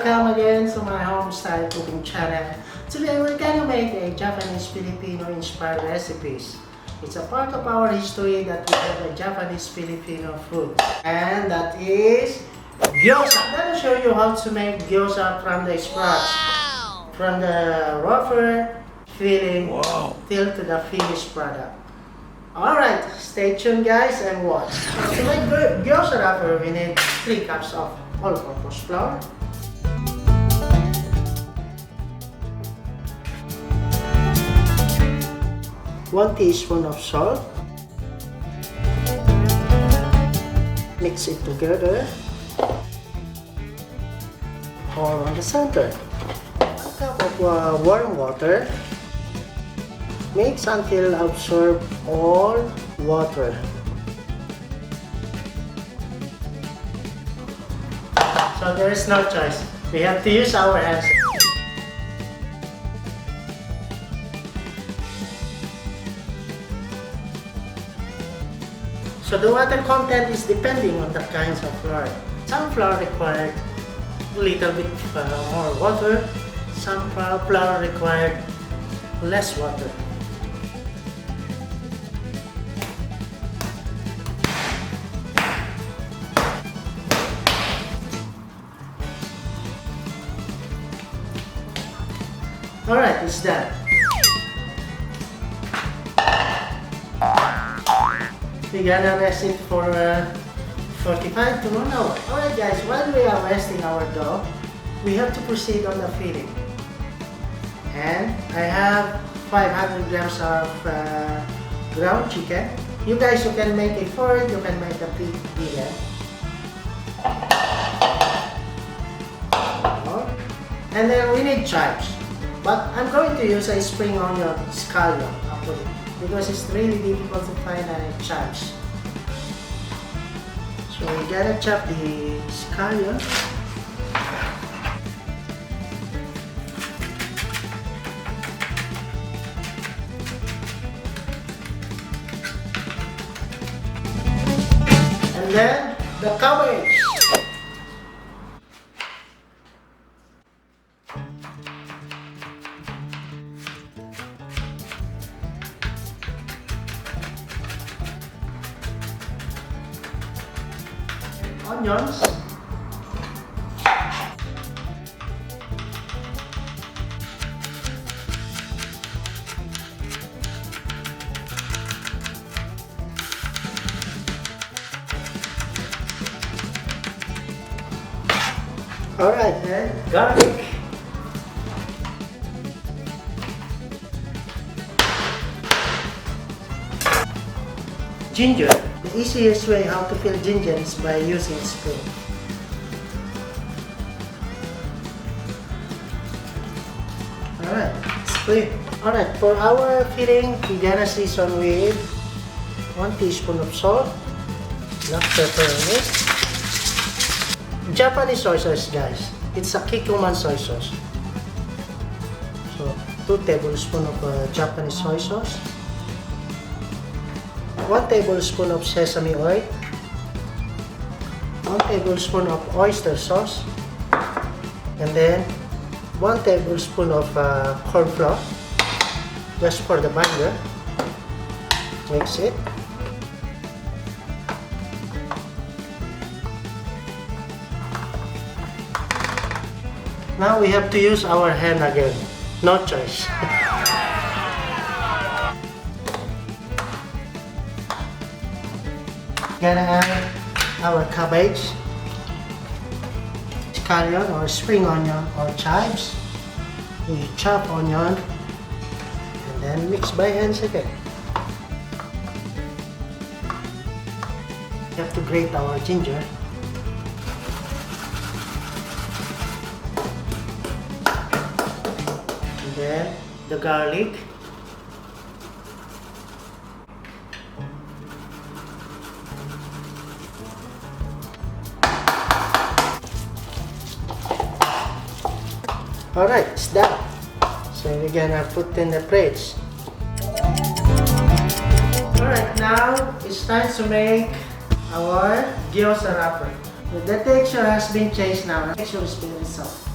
welcome again to my home style cooking channel. Today we're gonna make a Japanese Filipino inspired recipes. It's a part of our history that we have a Japanese Filipino food, and that is gyoza. I'm gonna show you how to make gyoza from the scratch, from the wrapper, filling, till to the finished product. Alright, stay tuned guys and watch. To make gyoza wrapper, we need 3 cups of all-purpose flour, 1 teaspoon of salt, mix it together, pour on the center, 1 cup of warm water, mix until absorb all water. So there is no choice, we have to use our hands. So the water content is depending on the kinds of flour. Some flour required a little bit more water, some flour required less water. Alright, it's done. We're gonna rest it for 45 to 1 hour. Alright guys, while we are resting our dough, we have to proceed on the filling. And I have 500 grams of ground chicken. You guys, you can make a fork, you can make a big billet. And then we need chives. But I'm going to use a spring onion scallion actually, because it's really difficult to find chives. So we gotta chop the scallion. And then the cabbage. Onions, alright, then garlic, ginger. The easiest way how to fill ginger is by using a spoon. Alright, spoon. Alright, for our filling, we're gonna season with 1 teaspoon of salt, black pepper on it. Japanese soy sauce guys, it's a Kikkoman soy sauce. So, 2 tablespoons of Japanese soy sauce. 1 tablespoon of sesame oil, 1 tablespoon of oyster sauce, and then 1 tablespoon of corn flour, just for the binder. Mix it. Now we have to use our hand again, no choice. Gonna add our cabbage, scallion or spring onion or chives. We chop onion and then mix by hands again. We have to grate our ginger. And then the garlic. Alright, it's done. So we're gonna put in the plates. Alright, now it's time to make our gyoza wrapper. The texture has been changed now. The texture is very soft.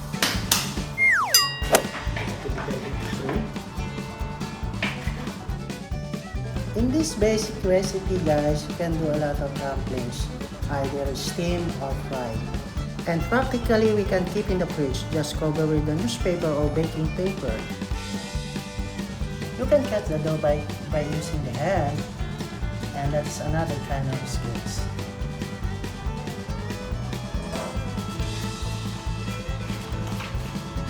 In this basic recipe, guys, you can do a lot of dumplings, either steamed or fried. And practically, we can keep in the fridge. Just cover with a newspaper or baking paper. You can cut the dough by using the hand, and that's another kind of skills.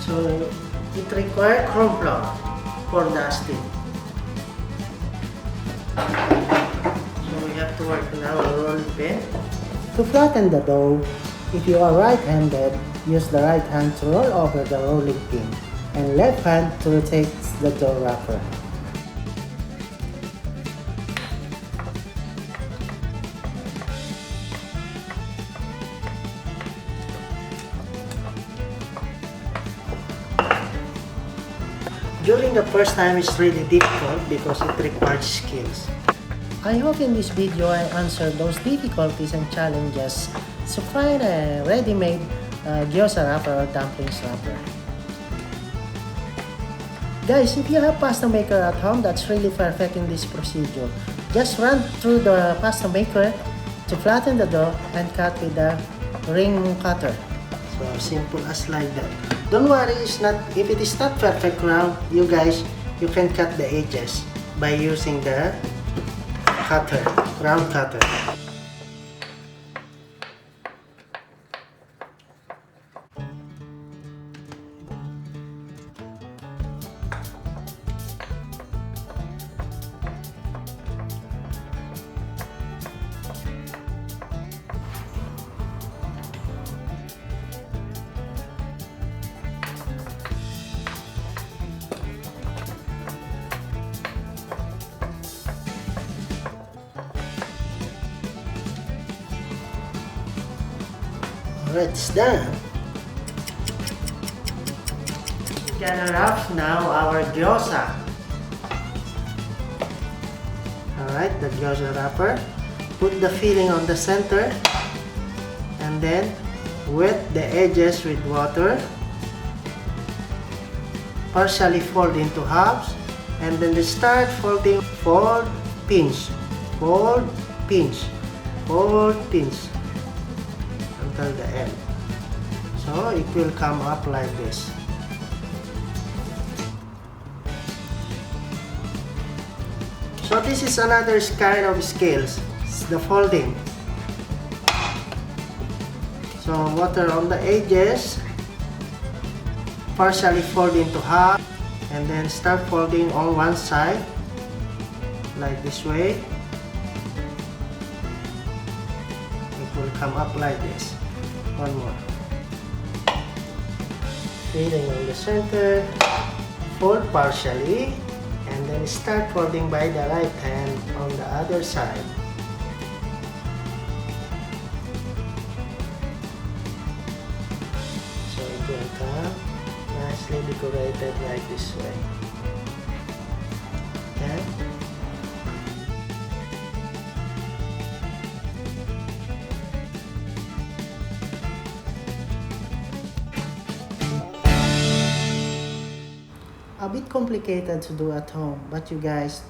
So it requires corn flour for dusting. So we have to work on our rolling pin. To flatten the dough, if you are right-handed, use the right hand to roll over the rolling pin and left hand to rotate the dough wrapper. During the first time, it's really difficult because it requires skills. I hope in this video I answered those difficulties and challenges to find a ready-made gyoza wrapper or dumplings wrapper. Guys, if you have pasta maker at home, that's really perfect in this procedure. Just run through the pasta maker to flatten the dough and cut with the ring cutter. So simple as like that. Don't worry, if it is not perfect round, you can cut the edges by using the cutter, round cutter. Alright, it's done. We're gonna wrap now our gyoza. Alright, the gyoza wrapper. Put the filling on the center and then wet the edges with water. Partially fold into halves and then start folding. Fold, pinch, fold, pinch, fold, pinch until the end. So it will come up like this. So this is another kind of skills, the folding. So water on the edges, partially fold into half, and then start folding on one side, like this way. It will come up like this. One more. Filling on the center, fold partially, and then start folding by the right hand on the other side. So it will come nicely decorated like this way. Okay? A bit complicated to do at home, but you guys,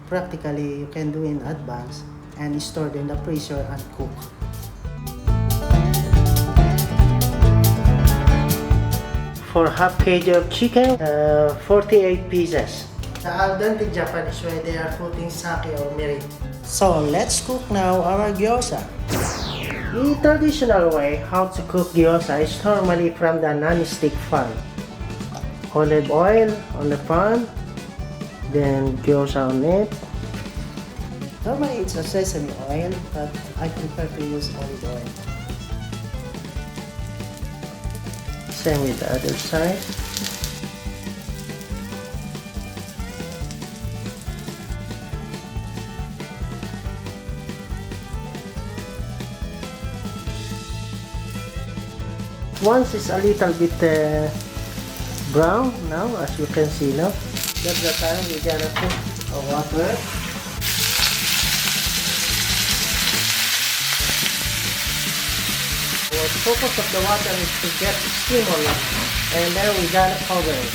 practically you can do in advance and store in the freezer and cook. For half kg of chicken, 48 pieces. The al dente Japanese way, they are putting sake or mirin. So let's cook now our gyoza. The traditional way how to cook gyoza is normally from the non-stick pan. Olive oil on the pan, then gyoza on it. Normally it's a sesame oil, but I prefer to use olive oil. Same with the other side. Once it's a little bit brown now, as you can see now, that's the time we're gonna put water. the purpose of the water is to get steam on it. And then we gotta cover it.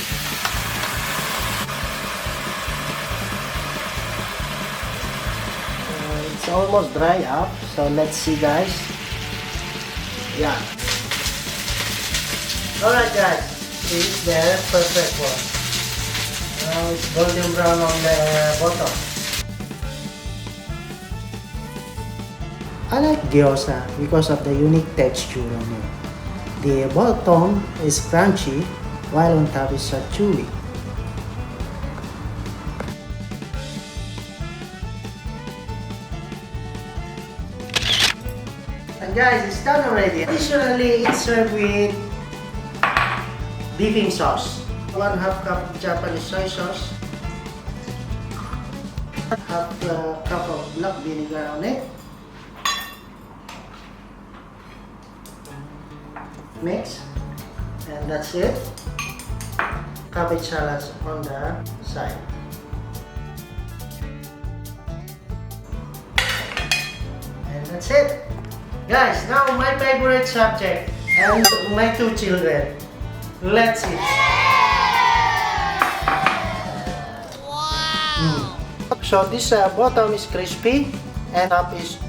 It's almost dry up, so let's see, guys. Yeah. Alright, guys. It's the perfect one. Now it's golden brown on the bottom. I like gyoza because of the unique texture on it. The bottom is crunchy while on top is so chewy. And guys, it's done already. Additionally, it's served with dipping sauce. 1/2 cup of Japanese soy sauce. 1/2 cup of black vinegar on it. Mix, and that's it. Cabbage salads on the side. And that's it. Guys, now my favorite subject and my 2 children. Let's eat. Wow. So this bottom is crispy and top is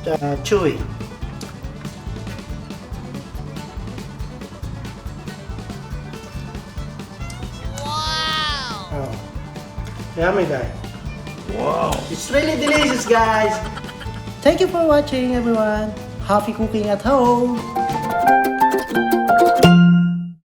chewy. Oh. Yummy, guys. Wow. It's really delicious, guys. Thank you for watching, everyone. Happy cooking at home.